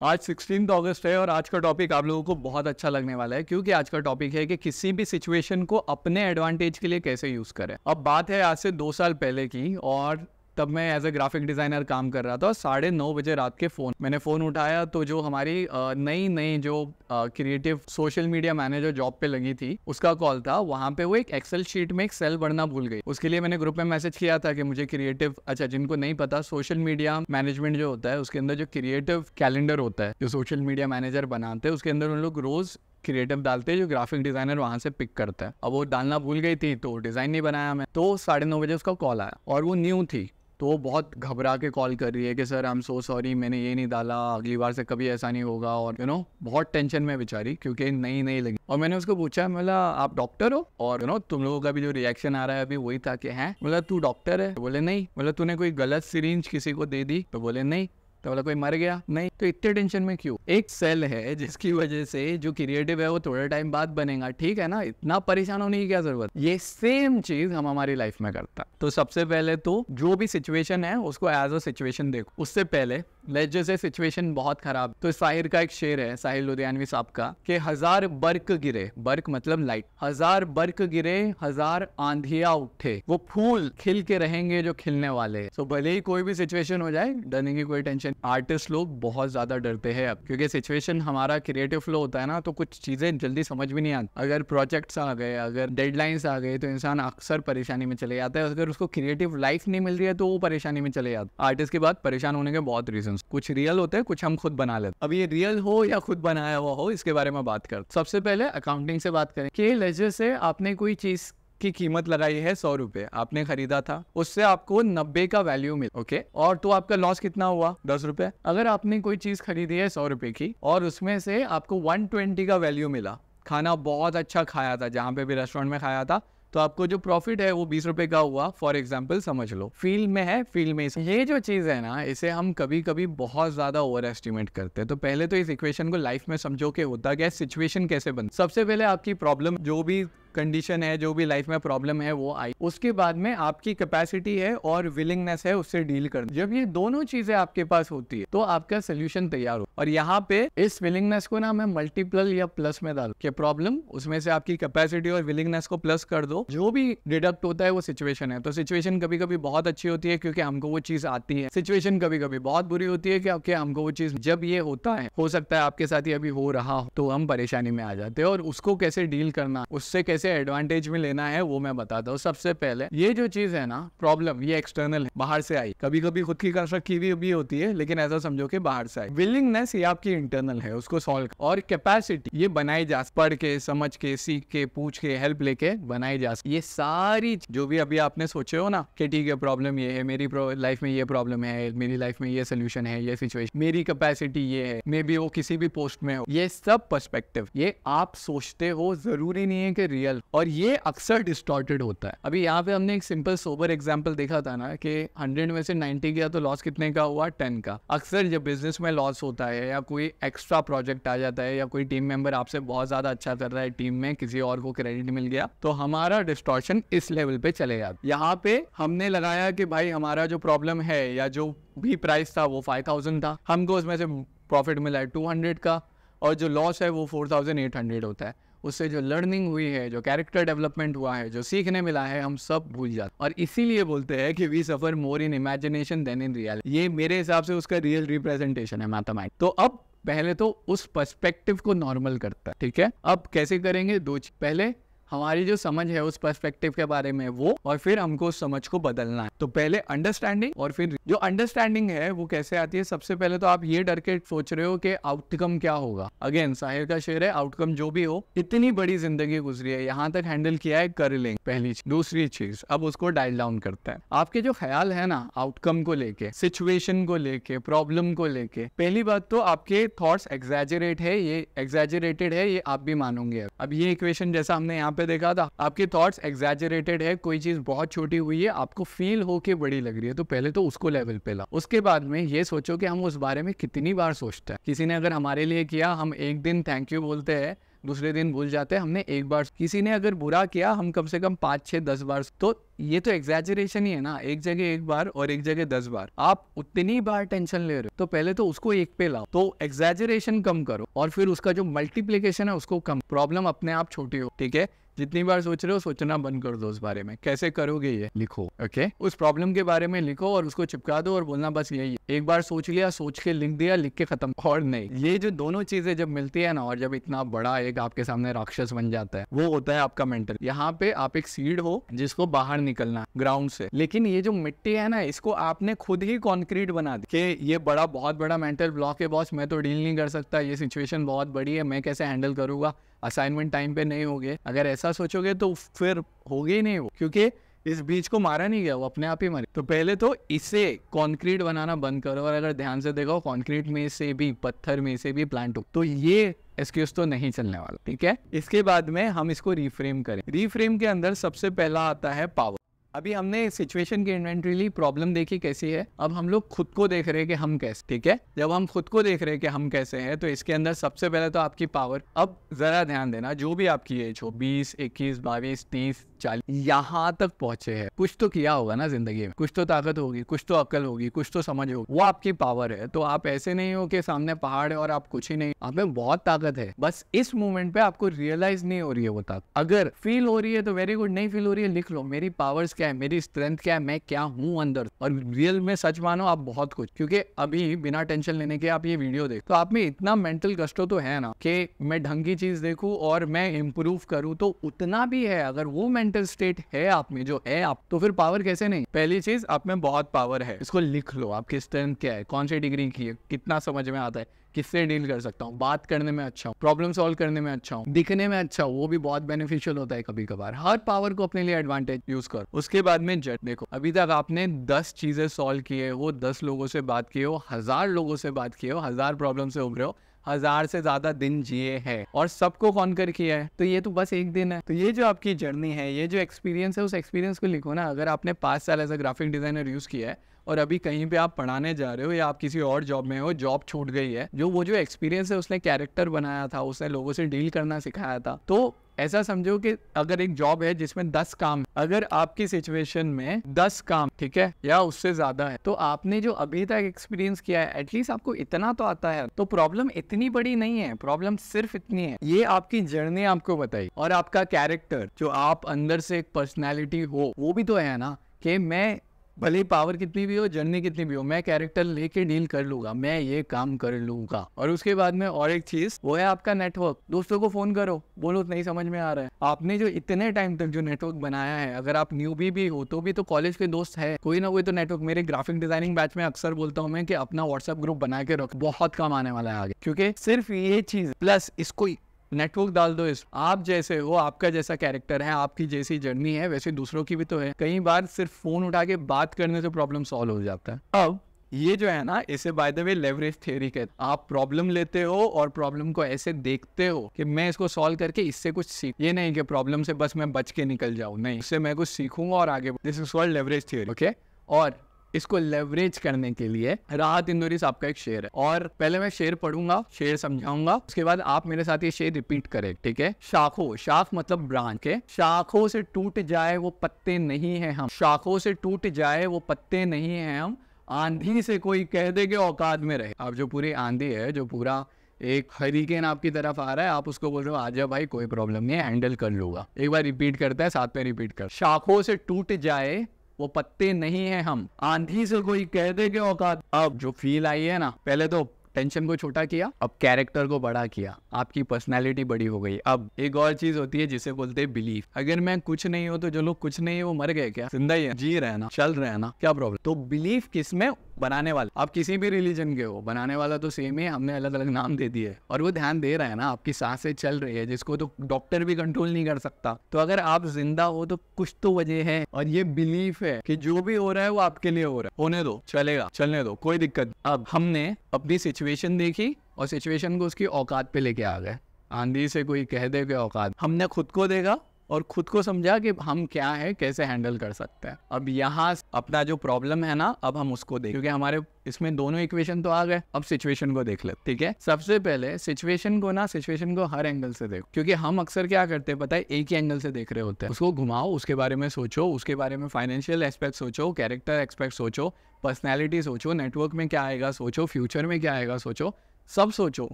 आज 16 अगस्त है और आज का टॉपिक आप लोगों को बहुत अच्छा लगने वाला है क्योंकि आज का टॉपिक है कि किसी भी सिचुएशन को अपने एडवांटेज के लिए कैसे यूज करें। अब बात है आज से 2 साल पहले की और तब मैं एज ए ग्राफिक डिजाइनर काम कर रहा था। 9:30 रात के मैंने फ़ोन उठाया तो जो हमारी नई जो creative social media manager job पे लगी थी उसका कॉल था। वहाँ पे वो एक एक्सेल शीट में एक सेल भरना भूल गई। उसके लिए मैंने ग्रुप में मैसेज किया था कि मुझे क्रिएटिव जिनको नहीं पता, सोशल मीडिया मैनेजमेंट जो होता है उसके अंदर जो क्रिएटिव कैलेंडर होता है जो सोशल मीडिया मैनेजर बनाते हैं उसके अंदर उन लोग रोज क्रिएटिव डालते हैं जो ग्राफिक डिजाइनर वहां से पिक करता है। अब वो डालना भूल गई थी तो डिजाइन नहीं बनाया मैं। तो 9:30 उसका कॉल आया और वो न्यू थी तो वो बहुत घबरा के कॉल कर रही है कि sir I am so sorry, मैंने ये नहीं डाला, अगली बार से कभी ऐसा नहीं होगा। और बहुत टेंशन में बेचारी क्योंकि नई लगी। और मैंने उसको पूछा, बोला आप डॉक्टर हो? और तुम लोगों का भी जो रिएक्शन आ रहा है अभी वही था कि हैं। बोला तू डॉक्टर है? बोले नहीं। बोला तूने कोई गलत सिरिंज किसी को दे दी? तो बोले नहीं। तो बोला कोई मर गया? नहीं। तो इतने टेंशन में क्यों? एक सेल है जिसकी वजह से जो क्रिएटिव है वो थोड़े टाइम बाद बनेगा, ठीक है ना, इतना परेशान होने की क्या जरूरत। ये सेम चीज हम हमारी लाइफ में करता है। तो सबसे पहले तो जो भी सिचुएशन है उसको एज अ सिचुएशन देखो। उससे पहले लेट्स जैसे सिचुएशन बहुत खराब, तो साहिर का एक शेर है, साहिर लुधियानवी साहब का, कि 1000 बर्क गिरे, बर्क मतलब लाइट, 1000 बर्क गिरे 1000 आंधियां उठे, वो फूल खिल के रहेंगे जो खिलने वाले। तो भले ही कोई भी सिचुएशन हो जाए, डरने की कोई टेंशन। आर्टिस्ट लोग बहुत ज्यादा डरते हैं अब, क्योंकि सिचुएशन हमारा क्रिएटिव फ्लो होता है ना, तो कुछ चीजें जल्दी समझ भी नहीं आती। अगर प्रोजेक्ट्स आ गए, अगर डेडलाइंस आ गए, तो इंसान अक्सर परेशानी में चले जाता है। अगर उसको क्रिएटिव लाइफ नहीं मिल रही है तो वो परेशानी में चले जाता है। आर्टिस्ट के बाद परेशान होने के बहुत रीजन, कुछ रियल होते हैं, कुछ हम खुद बना लेते। अब ये रियल हो या खुद बनाया हुआ हो, इसके बारे में बात कर। सबसे पहले अकाउंटिंग से बात करें कि लेजर से आपने कोई चीज की कीमत लगाई है 100 रुपए, आपने खरीदा था, उससे आपको 90 का वैल्यू मिला, ओके, और तो आपका लॉस कितना हुआ? 10 रुपए। अगर आपने कोई चीज खरीदी है 100 रुपए की और उसमें से आपको 120 का वैल्यू मिला, खाना बहुत अच्छा खाया था, जहां पे भी रेस्टोरेंट में खाया था, तो आपको जो प्रॉफिट है वो 20 रुपए का हुआ, फॉर एग्जाम्पल समझ लो। फील्ड में है, फील्ड में ये जो चीज है ना, इसे हम कभी कभी बहुत ज्यादा ओवर एस्टिमेट करते हैं। तो पहले तो इस इक्वेशन को लाइफ में समझो कि होता क्या, सिचुएशन कैसे बनती। सबसे पहले आपकी प्रॉब्लम, जो भी कंडीशन है, जो भी लाइफ में प्रॉब्लम है वो आई, उसके बाद में आपकी कैपेसिटी है और विलिंगनेस है उससे डील करना। जब ये दोनों चीजें आपके पास होती है तो आपका सोल्यूशन तैयार हो। और यहाँ पे इस विलिंगनेस को ना मैं मल्टीपल या प्लस में डालू कि प्रॉब्लम, उसमें से आपकी कैपेसिटी और विलिंगनेस को प्लस कर दो, जो भी डिडक्ट होता है वो सिचुएशन है। तो सिचुएशन कभी कभी बहुत अच्छी होती है क्योंकि हमको वो चीज आती है, सिचुएशन कभी कभी बहुत बुरी होती है क्योंकि हमको वो चीज, जब ये होता है, हो सकता है आपके साथ ही अभी हो रहा हो, तो हम परेशानी में आ जाते हैं। और उसको कैसे डील करना, उससे कैसे एडवांटेज में लेना है, वो मैं बताता हूँ। सबसे पहले ये जो चीज है ना, प्रॉब्लम, ये एक्सटर्नल है, बाहर से आई, कभी कभी खुद की कंस्ट्रक्ट की भी होती है, लेकिन ऐसा समझो कि बाहर से आई। विलिंगनेस ये आपकी इंटरनल है, उसको सॉल्व। और कैपेसिटी ये बनाई जा, पढ़ के, समझ के, सीख के, पूछ के, हेल्प लेके बनाई जा। ये सारी जो भी अभी आपने सोचे हो ना कि ठीक है प्रॉब्लम ये है, मेरी लाइफ में ये प्रॉब्लम है, मेरी लाइफ में ये सोल्यूशन है, ये सिचुएशन, मेरी कैपेसिटी ये है, मे बी वो किसी भी पोस्ट में हो, ये सब पर्सपेक्टिव, ये आप सोचते हो, जरूरी नहीं है कि रियल। और ये अक्सर डिस्टॉर्टेड होता है। अभी यहाँ पे हमने एक सिंपल सोबर एग्जांपल देखा था ना कि 100 में से 90 गया तो लॉस कितने का हुआ? 10 का। अक्सर जब बिजनेस में लॉस होता है या कोई एक्स्ट्रा प्रोजेक्ट आ जाता है या कोई टीम मेंबर आपसे बहुत ज्यादा अच्छा कर रहा है टीम में, किसी और को क्रेडिट मिल गया, तो हमारा डिस्टॉर्शन इस लेवल पे चले जाता है। यहाँ पे हमने लगाया कि भाई हमारा जो प्रॉब्लम है या जो भी प्राइस था वो 5000 था, हमको उसमें से प्रॉफिट मिला है 200 का, और जो लॉस है वो 4800 होता है। उससे जो लर्निंग हुई है, जो कैरेक्टर डेवलपमेंट हुआ है, जो सीखने मिला है, हम सब भूल जाते। और इसीलिए बोलते हैं कि we suffer more in imagination than in reality. ये मेरे हिसाब से उसका रियल रिप्रेजेंटेशन है मैथमेटिक्स। तो अब पहले तो उस पर्सपेक्टिव को नॉर्मल करता है, ठीक है। अब कैसे करेंगे? दो चीज, पहले हमारी जो समझ है उस पर्सपेक्टिव के बारे में वो, और फिर हमको उस समझ को बदलना है। तो पहले अंडरस्टैंडिंग, और फिर जो अंडरस्टैंडिंग है वो कैसे आती है? सबसे पहले तो आप ये डर के सोच रहे हो कि आउटकम क्या होगा। अगेन साहिर का शेर है, आउटकम जो भी हो, इतनी बड़ी जिंदगी गुजरी है, यहाँ तक हैंडल किया है, कर लेंगे, पहली चीज। दूसरी चीज, अब उसको डायल डाउन करते हैं। आपके जो ख्याल है ना आउटकम को लेके, सिचुएशन को लेके, प्रॉब्लम को लेके, पहली बात तो आपके थॉट्स एग्जैजरेट है, ये एग्जैजरेटेड है, ये आप भी मानोगे। अब ये इक्वेशन जैसा हमने यहाँ पे देखा था, आपके थॉट्स एग्जैजरेटेड है, कोई चीज बहुत छोटी हुई है, आपको फील हो के बड़ी लग रही है, तो पहले तो उसको लेवल पे ला। उसके बाद में ये सोचो कि हम उस बारे में कितनी बार सोचते हैं। किसी ने अगर हमारे लिए किया, हम एक दिन थैंक यू बोलते हैं, दूसरे दिन भूल जाते हैं। हमने एक बार, किसी ने अगर बुरा किया, हम कम से कम 5, 6, 10 बार, तो ये तो एग्जैजरेशन ही है ना। एक जगह एक बार और एक जगह 10 बार, आप उतनी बार टेंशन ले रहे हो, तो पहले तो उसको एक पे लाओ, तो एग्जैजरेशन कम करो और फिर उसका जो मल्टीप्लिकेशन है उसको कम। प्रॉब्लम अपने आप छोटी हो, ठीक है। जितनी बार सोच रहे हो, सोचना बंद कर दो उस बारे में। कैसे करोगे ये लिखो, ओके। उस प्रॉब्लम के बारे में लिखो और उसको चिपका दो और बोलना बस यही है। एक बार सोच लिया, सोच के लिख दिया, लिख के खत्म। और नहीं, ये जो दोनों चीजें जब मिलती है ना, और जब इतना बड़ा एक आपके सामने राक्षस बन जाता है, वो होता है आपका मेंटल। यहाँ पे आप एक सीड हो जिसको बाहर निकलना ग्राउंड से, लेकिन ये जो मिट्टी है ना, इसको आपने खुद ही कॉन्क्रीट बना दी कि ये बहुत बड़ा मेंटल ब्लॉक है बॉस, मैं तो डील नहीं कर सकता, ये सिचुएशन बहुत बड़ी है, मैं कैसे हैंडल करूंगा, असाइनमेंट टाइम पे नहीं होगे। अगर ऐसा सोचोगे तो फिर होगे ही नहीं वो, क्योंकि इस बीज को मारा नहीं गया, वो अपने आप ही मरे। तो पहले तो इसे कंक्रीट बनाना बंद करो। और अगर ध्यान से देखो, कंक्रीट में से भी, पत्थर में से भी प्लांट हो, तो ये एक्सक्यूज तो नहीं चलने वाला, ठीक है। इसके बाद में हम इसको रिफ्रेम करें। रिफ्रेम के अंदर सबसे पहला आता है पावर। अभी हमने सिचुएशन की इन्वेंटरी ली, प्रॉब्लम देखी कैसी है, अब हम लोग खुद को देख रहे हैं कि हम कैसे, ठीक है। जब हम खुद को देख रहे हैं कि हम कैसे हैं, तो इसके अंदर सबसे पहले तो आपकी पावर। अब जरा ध्यान देना, जो भी आपकी एज हो, 20, 21, 22, 30, 40, यहाँ तक पहुंचे हैं, कुछ तो किया होगा ना जिंदगी में, कुछ तो ताकत होगी, कुछ तो अक्ल होगी, कुछ तो समझ होगी, वो आपकी पावर है। तो आप ऐसे नहीं हो कि सामने पहाड़ है और आप कुछ ही नहीं, आप में बहुत ताकत है, बस इस मोमेंट पे आपको रियलाइज नहीं हो रही है वो ताकत। अगर फील हो रही है तो वेरी गुड, नहीं फील हो रही है लिख लो, मेरी पावर्स क्या है, मेरी स्ट्रेंथ क्या है, मैं क्या हूँ अंदर। और रियल में सच मानो आप बहुत कुछ, क्योंकि अभी बिना टेंशन लेने के आप ये वीडियो देख, तो आप में इतना मेंटल कष्ट तो है ना कि मैं ढंग की चीज देखूं और मैं इंप्रूव करूं, तो उतना भी है। अगर वो मेंटल स्टेट है आप में, जो है आप, तो फिर पावर कैसे नहीं। पहली चीज, आप में बहुत पावर है, इसको लिख लो। आपकी स्ट्रेंथ क्या है, कौन सी डिग्री की है, कितना समझ में आता है, किससे डील कर सकता हूँ, बात करने में अच्छा हूँ, प्रॉब्लम सॉल्व करने में अच्छा हूँ, दिखने में अच्छा हूँ, वो भी बहुत बेनिफिशियल होता है कभी कभार। हर पावर को अपने लिए एडवांटेज यूज कर। उसके बाद में जज, देखो अभी तक आपने 10 चीजें सॉल्व की है, वो 10 लोगों से बात की हो, 1000 लोगों से बात की हो, 1000 प्रॉब्लम से उभरे हो, 1000 से ज्यादा दिन जिए हैं और सबको कॉन्कर किया है, तो ये तो बस एक दिन है। तो ये जो आपकी जर्नी है, ये जो एक्सपीरियंस है, उस एक्सपीरियंस को लिखो ना। अगर आपने 5 साल as a graphic designer use किया है और अभी कहीं पे आप पढ़ाने जा रहे हो या आप किसी और जॉब में हो, जॉब छूट गई है, वो जो एक्सपीरियंस है, उसने कैरेक्टर बनाया था, उसने लोगों से डील करना सिखाया था। तो ऐसा समझो कि अगर एक जॉब है जिसमें 10 काम, अगर आपकी सिचुएशन में 10 काम, ठीक है, या उससे ज्यादा है, तो आपने जो अभी तक एक्सपीरियंस किया है, एटलीस्ट आपको इतना तो आता है। तो प्रॉब्लम इतनी बड़ी नहीं है, प्रॉब्लम सिर्फ इतनी है, ये आपकी जर्नी आपको बताई। और आपका कैरेक्टर, जो आप अंदर से एक पर्सनैलिटी हो, वो भी तो है ना, कि मैं भले पावर कितनी भी हो, जर्नी कितनी भी हो, मैं कैरेक्टर लेके डील कर लूंगा, मैं ये काम कर लूंगा। और उसके बाद में और एक चीज, वो है आपका नेटवर्क। दोस्तों को फोन करो, बोलो नहीं समझ में आ रहा है। आपने जो इतने टाइम तक जो नेटवर्क बनाया है, अगर आप न्यूबी भी हो तो भी तो कॉलेज के दोस्त है, कोई ना कोई तो नेटवर्क। मेरे ग्राफिक डिजाइनिंग बैच में अक्सर बोलता हूँ मैं कि अपना व्हाट्सएप ग्रुप बना के रखो, बहुत काम आने वाला है आगे। क्योंकि सिर्फ ये चीज प्लस इसको नेटवर्क डाल दो। इस आप जैसे हो, आपका जैसा कैरेक्टर है, आपकी जैसी जर्नी है, वैसे दूसरों की भी तो है। कई बार सिर्फ फोन उठा के बात करने से प्रॉब्लम सॉल्व हो जाता है। अब ये जो है ना, इसे by the way leverage theory कहते हैं। आप प्रॉब्लम लेते हो और प्रॉब्लम को ऐसे देखते हो कि मैं इसको सॉल्व करके इससे कुछ सीख, ये नहीं कि प्रॉब्लम से बस मैं बच के निकल जाऊं, नहीं, इससे मैं कुछ सीखूंगा और आगे। This is called leverage theory, okay. और इसको लेवरेज करने के लिए राहत इंदौरी साहब का एक शेर है, और पहले मैं शेर पढ़ूंगा, शेर समझाऊंगा, उसके बाद आप मेरे साथ ये शेर रिपीट करें, ठीक है। शाखों, शाख मतलब ब्रांच के, शाखों से टूट जाए वो पत्ते नहीं है हम, शाखों से टूट जाए वो पत्ते नहीं है हम, आंधी से कोई कह दे के औकात में रहे। अब जो पूरी आंधी है, जो पूरा एक हरिकेन आपकी तरफ आ रहा है, आप उसको बोल रहे हो आजा भाई, कोई प्रॉब्लम नहीं है, हैंडल कर लूंगा। एक बार रिपीट करता है, साथ में रिपीट कर। शाखों से टूट जाए वो पत्ते नहीं है हम, आंधी से कोई कह दे के औकात। अब जो फील आई है ना, पहले तो टेंशन को छोटा किया, अब कैरेक्टर को बड़ा किया, आपकी पर्सनालिटी बड़ी हो गई। अब एक और चीज होती है जिसे बोलते हैं बिलीफ। अगर मैं कुछ नहीं हूं तो जो लोग कुछ नहीं है वो मर गए क्या? जिंदा ही है, जी रहे ना, चल रहे हैं ना, क्या प्रॉब्लम? तो बिलीफ किसमें? बनाने वाला। आप किसी भी रिलीजन के हो, बनाने वाला तो सेम ही, हमने अलग अलग नाम दे दिए और वो ध्यान दे रहा है ना, आपकी सांसें चल रही है, जिसको तो डॉक्टर भी कंट्रोल नहीं कर सकता। तो अगर आप जिंदा हो तो कुछ तो वजह है, और ये बिलीफ है कि जो भी हो रहा है वो आपके लिए हो रहा है, होने दो, चलेगा, चलने दो, कोई दिक्कत। अब हमने अपनी सिचुएशन देखी और सिचुएशन को उसकी औकात पे लेके आ गए। आंधी से कोई कह दे के औकात, हमने खुद को देखा और खुद को समझा कि हम क्या है, कैसे हैंडल कर सकते हैं। अब यहाँ अपना जो प्रॉब्लम है ना, अब हम उसको देख, क्योंकि हमारे इसमें दोनों इक्वेशन तो आ गए। अब सिचुएशन को देख ले, ठीक है। सबसे पहले सिचुएशन को हर एंगल से देखो, क्योंकि हम अक्सर क्या करते हैं पता है, एक ही एंगल से देख रहे होते हैं। उसको घुमाओ, उसके बारे में सोचो, उसके बारे में फाइनेंशियल एस्पेक्ट सोचो, कैरेक्टर एस्पेक्ट सोचो, पर्सनैलिटी सोचो, नेटवर्क में क्या आएगा सोचो, फ्यूचर में क्या आएगा सोचो, सब सोचो।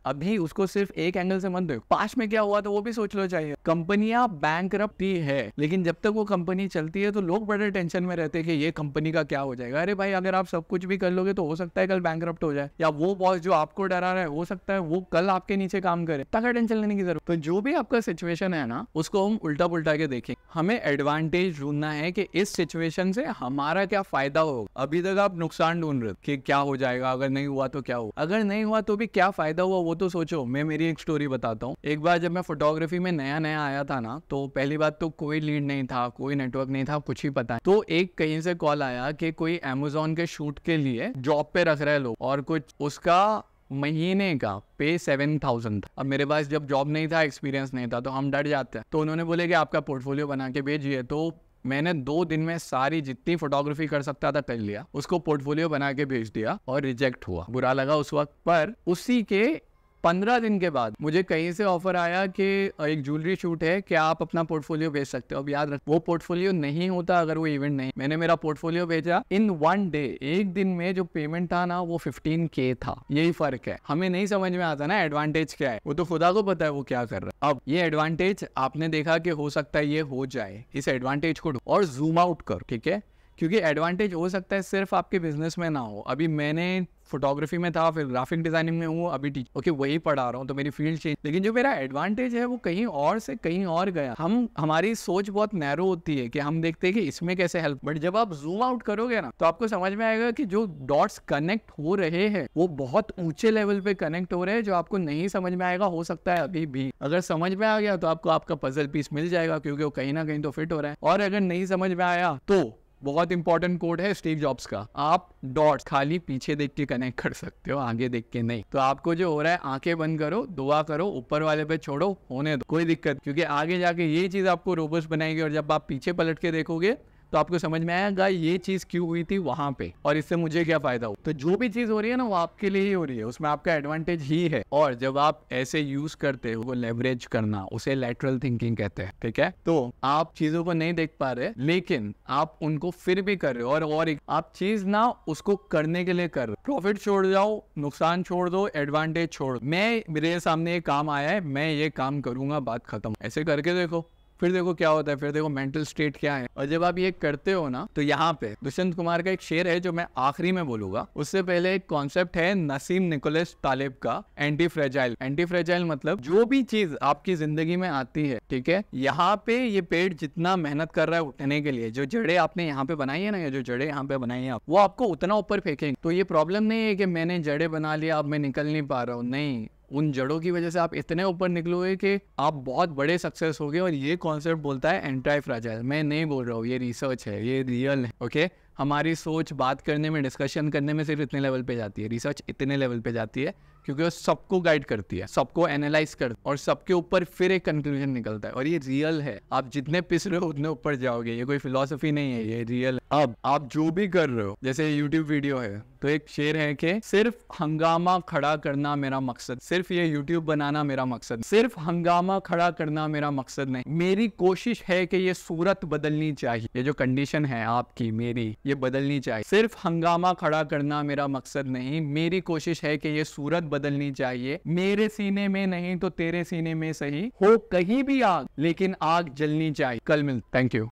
अभी उसको सिर्फ एक एंगल से मत देखो, पास्ट में क्या हुआ तो वो भी सोच लो। चाहिए कंपनियां बैंकरप्टी है, लेकिन जब तक वो कंपनी चलती है तो लोग बड़े टेंशन में रहते हैं कि ये कंपनी का क्या हो जाएगा। अरे भाई, अगर आप सब कुछ भी कर लोगे तो हो सकता है कल बैंकरप्ट हो जाए, या वो बॉस जो आपको डरा रहा है हो सकता है वो कल आपके नीचे काम करे। तक टेंशन लेने की जरूरत। तो जो भी आपका सिचुएशन है ना, उसको हम उल्टा पुल्टा के देखें। हमें एडवांटेज ढूंढना है कि इस सिचुएशन से हमारा क्या फायदा होगा। अभी तक आप नुकसान ढूंढ रहे हो कि क्या हो जाएगा, अगर नहीं हुआ तो क्या होगा, अगर नहीं हुआ तो भी क्या फायदा हुआ वो तो सोचो। मैं मेरी एक स्टोरी बताता हूँ। एक बार जब मैं फोटोग्राफी में नया नया आया था ना, तो पहली बात तो कोई लीड नहीं था, कोई नेटवर्क नहीं था, कुछ ही पता है। तो एक कहीं से कॉल आया कि कोई अमेज़न के शूट के लिए जॉब पे रख रहे लोग, और कुछ उसका महीने का पे 7,000 था। अब मेरे पास जब जॉब नहीं था, एक्सपीरियंस नहीं था, तो हम डर जाते हैं। तो उन्होंने बोले कि आपका पोर्टफोलियो बना के भेजिए। तो मैंने 2 दिन में सारी जितनी फोटोग्राफी कर सकता था कर लिया, उसको पोर्टफोलियो बना के भेज दिया, और रिजेक्ट हुआ। बुरा लगा उस वक्त, पर उसी के 15 दिन के बाद मुझे कहीं से ऑफर आया कि एक ज्वेलरी शूट है, क्या आप अपना पोर्टफोलियो भेज सकते हो। अब याद रख, वो पोर्टफोलियो नहीं होता अगर वो इवेंट नहीं। मैंने मेरा पोर्टफोलियो भेजा, इन 1 डे, एक दिन में जो पेमेंट था ना वो 15K था। यही फर्क है, हमें नहीं समझ में आता ना एडवांटेज क्या है, वो तो खुदा को पता है वो क्या कर रहा है। अब ये एडवांटेज आपने देखा कि हो सकता है ये हो जाए, इस एडवांटेज को और जूम आउट करो, ठीक है। क्योंकि एडवांटेज हो सकता है सिर्फ आपके बिजनेस में ना हो। अभी मैंने फोटोग्राफी में था, फिर ग्राफिक डिजाइनिंग में हूँ, अभी ओके वही पढ़ा रहा हूँ, तो मेरी फील्ड चेंज। लेकिन जो मेरा एडवांटेज है वो कहीं और से कहीं और गया। हमारी सोच बहुत नैरो होती है कि हम देखते हैं कि इसमें कैसे हेल्प, बट जब आप जूम आउट करोगे ना तो आपको समझ में आएगा कि जो डॉट्स कनेक्ट हो रहे हैं वो बहुत ऊंचे लेवल पे कनेक्ट हो रहे हैं, जो आपको नहीं समझ में आएगा। हो सकता है अभी भी, अगर समझ में आ गया तो आपको आपका पजल पीस मिल जाएगा, क्योंकि वो कहीं ना कहीं तो फिट हो रहा है। और अगर नहीं समझ में आया तो बहुत इंपॉर्टेंट कोड है स्टीव जॉब्स का, आप डॉट्स खाली पीछे देख के कनेक्ट कर सकते हो, आगे देख के नहीं। तो आपको जो हो रहा है, आंखें बंद करो, दुआ करो, ऊपर वाले पे छोड़ो, होने दो, कोई दिक्कत। क्योंकि आगे जाके ये चीज आपको रोबस्ट बनाएगी, और जब आप पीछे पलट के देखोगे तो आपको समझ में आएगा ये चीज क्यों हुई थी वहां पे, और इससे मुझे क्या फायदा हो। तो जो भी चीज हो रही है ना वो आपके लिए ही हो रही है, उसमें आपका एडवांटेज ही है। और जब आप ऐसे यूज करते हो, वो लेवरेज करना, उसे लैटरल थिंकिंग कहते हैं, ठीक है। तो आप चीजों को नहीं देख पा रहे, लेकिन आप उनको फिर भी कर रहे हो, और आप चीज ना उसको करने के लिए कर रहे हो। प्रॉफिट छोड़ जाओ, नुकसान छोड़ दो, एडवांटेज छोड़ दो। मेरे सामने एक काम आया है, मैं ये काम करूंगा, बात खत्म। ऐसे करके देखो, फिर देखो क्या होता है, फिर देखो मेंटल स्टेट क्या है। और जब आप ये करते हो ना, तो यहाँ पे दुष्यंत कुमार का एक शेर है जो मैं आखिरी में बोलूंगा। उससे पहले एक कॉन्सेप्ट है नसीम निकोलस तालिब का, एंटी फ्रेजाइल। एंटी फ्रेजाइल मतलब जो भी चीज आपकी जिंदगी में आती है, ठीक है, यहाँ पे ये पेड़ जितना मेहनत कर रहा है उठने के लिए, जो जड़ें आपने यहाँ पे बनाई है ना, जो जड़ें यहाँ पे बनाई है, वो आपको उतना ऊपर फेंकेंगे। तो ये प्रॉब्लम नहीं है कि मैंने जड़ें बना लिया, अब मैं निकल नहीं पा रहा हूँ, नहीं। उन जड़ों की वजह से आप इतने ऊपर निकलोगे कि आप बहुत बड़े सक्सेस होगे। और ये कॉन्सेप्ट बोलता है एंटी फ्रेजाइल। मैं नहीं बोल रहा हूँ, ये रिसर्च है, ये रियल है, ओके। हमारी सोच बात करने में, डिस्कशन करने में सिर्फ इतने लेवल पे जाती है, रिसर्च इतने लेवल पे जाती है, क्योंकि वो सबको गाइड करती है, सबको एनालाइज करती है, और सबके ऊपर फिर एक कंक्लूजन निकलता है। और ये रियल है, आप जितने पिस रहे हो उतने ऊपर जाओगे, ये कोई फिलॉसफी नहीं है, ये रियल। अब आप जो भी कर रहे हो, जैसे यूट्यूब वीडियो है, तो एक शेर है कि सिर्फ हंगामा खड़ा करना मेरा मकसद, सिर्फ ये यूट्यूब बनाना मेरा मकसद, सिर्फ हंगामा खड़ा करना मेरा मकसद नहीं। मेरी कोशिश है कि ये सूरत बदलनी चाहिए, ये जो कंडीशन है आपकी मेरी, ये बदलनी चाहिए। सिर्फ हंगामा खड़ा करना मेरा मकसद नहीं, मेरी कोशिश है कि ये सूरत बदलनी चाहिए। मेरे सीने में नहीं तो तेरे सीने में सही, हो कहीं भी आग, लेकिन आग जलनी चाहिए। कल मिल, थैंक यू।